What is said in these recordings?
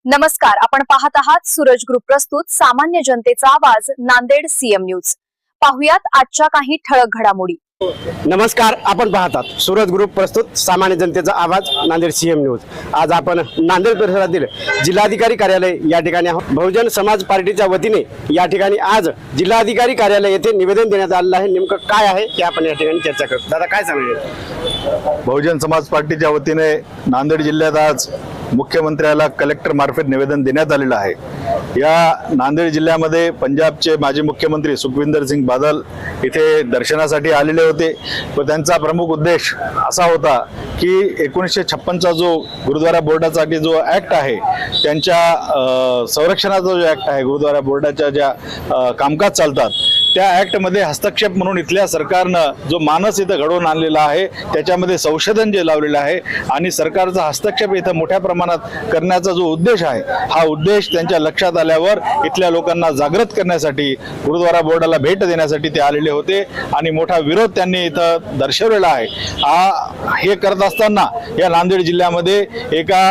नमस्कार, आपण पाहत आहात सूरज ग्रुप प्रस्तुत सामान्य जनतेचा आवाज नांदेड सीएम न्यूज। पाहुयात आजच्या काही ठळक घडामोडी। नमस्कार, आपण पाहतात सूरज ग्रुप प्रस्तुत सामान्य जनतेचा आवाज नांदेड सीएम न्यूज। आज आपण नांदेड परिसरातील जिल्हाधिकारी कार्यालय या ठिकाणी आहोत। बहुजन समाज पार्टीच्या वतीने या ठिकाणी आज जिल्हाधिकारी कार्यालय येथे निवेदन देण्यात आलेलं आहे। नेमकं काय आहे हे आपण या ठिकाणी चर्चा करू। दादा, काय सांगणार? बहुजन समाज पार्टीच्या वतीने नांदेड जिल्ह्यात आज मुख्यमंत्र्याला कलेक्टर मार्फत निवेदन देण्यात आलेलं आहे। या नांदेड जिल्ह्यामध्ये पंजाबचे माजी मुख्यमंत्री सुखविंदर सिंग बादल इथे दर्शनासाठी आलेले होते व त्यांचा प्रमुख उद्देश असा होता की 1956चा जो गुरुद्वारा बोर्डासाठी जो ऍक्ट आहे, त्यांच्या संरक्षणाचा जो ऍक्ट आहे, गुरुद्वारा बोर्डाच्या ज्या कामकाज चालतात त्या ऍक्टमध्ये हस्तक्षेप म्हणून इथल्या सरकारनं जो मानस इथं घडवून आणलेला आहे त्याच्यामध्ये संशोधन जे लावलेलं आहे आणि सरकारचा हस्तक्षेप इथं मोठ्या प्रमाणात करण्याचा जो उद्देश आहे, हा उद्देश त्यांच्या लक्षात आल्यावर इथल्या लोकांना जागृत करण्यासाठी गुरुद्वारा बोर्डाला भेट देण्यासाठी ते आलेले होते आणि मोठा विरोध त्यांनी इथं दर्शवलेला आहे। हे करत असताना या नांदेड जिल्ह्यामध्ये एका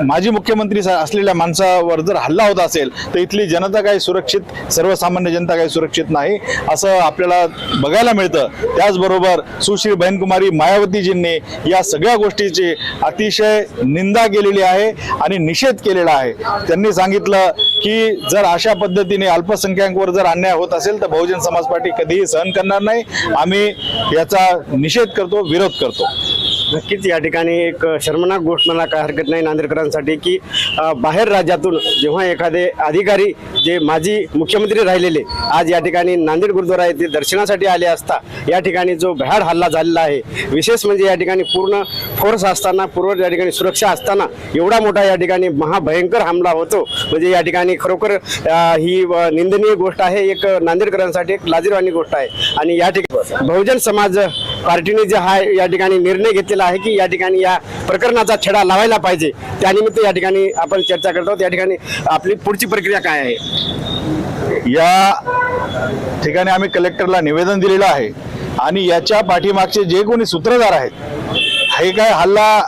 माजी मुख्यमंत्री असलेल्या माणसावर जर हल्ला होत असेल तर इथली जनता काही सुरक्षित, सर्वसामान्य जनता काही सुरक्षित नाही असं आपल्याला बघायला मिळतं। त्याचबरोबर सुश्री बहनकुमारी मायावतीजींनी या सगळ्या गोष्टीची अतिशय निंदा केलेली आहे आणि निषेध केलेला आहे। त्यांनी सांगितलं की जर अशा पद्धतीने अल्पसंख्याकांवर जर अन्याय होत असेल तर बहुजन समाज पार्टी कधीही सहन करणार नाही। आम्ही याचा निषेध करतो, विरोध करतो। नक्कीच या ठिकाणी एक शर्मनाक गोष्ट म्हणा काय हरकत नाही नांदेडकरांसाठी की बाहेर राज्यातून जेव्हा एखादे अधिकारी जे माजी मुख्यमंत्री राहिलेले आज या ठिकाणी नांदेड गुरुद्वारा येथे दर्शनासाठी आले असता या ठिकाणी जो भ्याड हल्ला झालेला आहे, विशेष म्हणजे या ठिकाणी पूर्ण फोर्स असताना, पूर्व या ठिकाणी सुरक्षा असताना एवढा मोठा या ठिकाणी महाभयंकर हमला होतो म्हणजे या ठिकाणी खरोखर ही निंदनीय गोष्ट आहे। एक नांदेडकरांसाठी एक लाजिरवाणी गोष्ट आहे आणि या ठिकाणी बहुजन समाज पार्टीने जे हा या ठिकाणी निर्णय घेतलेला आहे की या ठिकाणी या प्रकरणाचा छडा लावायला पाहिजे, त्यानिमित्त या ठिकाणी आपण चर्चा करतो। त्या ठिकाणी आपली पुढची प्रक्रिया काय आहे? या ठिकाणी आम्ही कलेक्टरला निवेदन दिलेलं आहे आणि याच्या पाठीमागचे जे कोणी सूत्रधार आहेत, हे काय हल्ला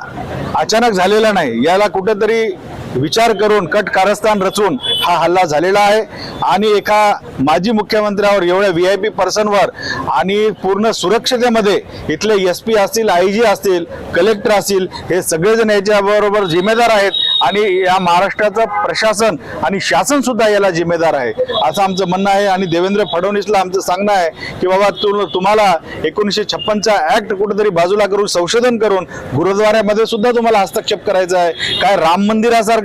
अचानक झालेला नाही, याला कुठेतरी विचार करून कट कारस्थान रचून हा हल्ला झालेला आहे आणि एका माजी मुख्यमंत्र्यावर, एवढ्या VIP पर्सनवर आणि पूर्ण सुरक्षतेमध्ये इथले SP असतील, IG असतील, कलेक्टर असतील, हे सगळेजण याच्याबरोबर जिम्मेदार आहेत आणि या महाराष्ट्राचं प्रशासन आणि शासन सुद्धा याला जिम्मेदार आहे असं आमचं म्हणणं आहे। आणि देवेंद्र फडणवीसला आमचं सांगणं आहे की बाबा तुम्हाला 1956चा ऍक्ट कुठेतरी बाजूला करून संशोधन करून गुरुद्वाऱ्यामध्ये सुद्धा तुम्हाला हस्तक्षेप करायचा आहे। काय राम मंदिरासारखं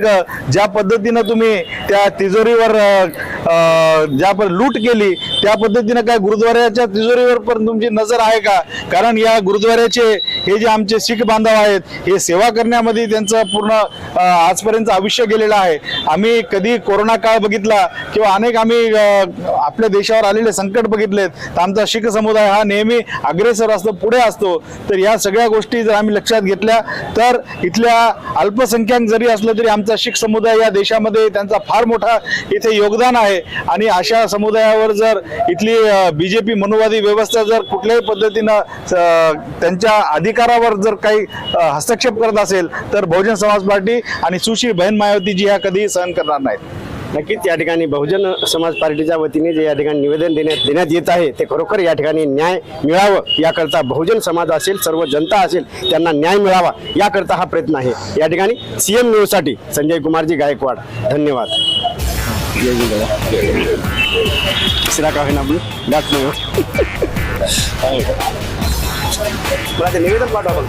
ज्या पद्धतीनं तुम्ही त्या तिजोरीवर ज्या लूट केली त्या पद्धतीनं काय गुरुद्वाऱ्याच्या तिजोरीवर पण तुमची नजर आहे का? कारण या गुरुद्वाऱ्याचे हे जे आमचे शीख बांधव आहेत, हे सेवा करण्यामध्ये त्यांचं पूर्ण आजपर्यंत आयुष्य गेलेलं आहे। आम्ही कधी कोरोना काळ बघितला किंवा अनेक आम्ही आपल्या देशावर आलेले संकट बघितलेत, तर आमचा शीख समुदाय हा नेहमी अग्रेसर असतो, पुढे असतो। तर या सगळ्या गोष्टी जर आम्ही लक्षात घेतल्या तर इथल्या अल्पसंख्याक जरी असलं तरी आमचा शीख समुदाय या देशामध्ये त्यांचा फार मोठा इथे योगदान आहे आणि अशा समुदायावर जर इथली BJP मनुवादी व्यवस्था जर कुठल्याही पद्धतीनं त्यांच्या अधिकारावर जर काही हस्तक्षेप करत असेल तर बहुजन समाज पार्टी आणि सुश्री बहन मायावतीजी ह्या कधीही सहन करणार नाहीत। नक्कीच या ठिकाणी बहुजन समाज पार्टीच्या वतीने जे या ठिकाणी निवेदन देण्यात येत आहे ते खरोखर या ठिकाणी न्याय मिळावं याकरता बहुजन समाज असेल, सर्व जनता असेल, त्यांना न्याय मिळावा याकरता हा प्रयत्न आहे। या ठिकाणी CM न्यूजसाठी संजय कुमारजी गायकवाड, धन्यवाद। सिरा का होईना निवेदन पाठवा।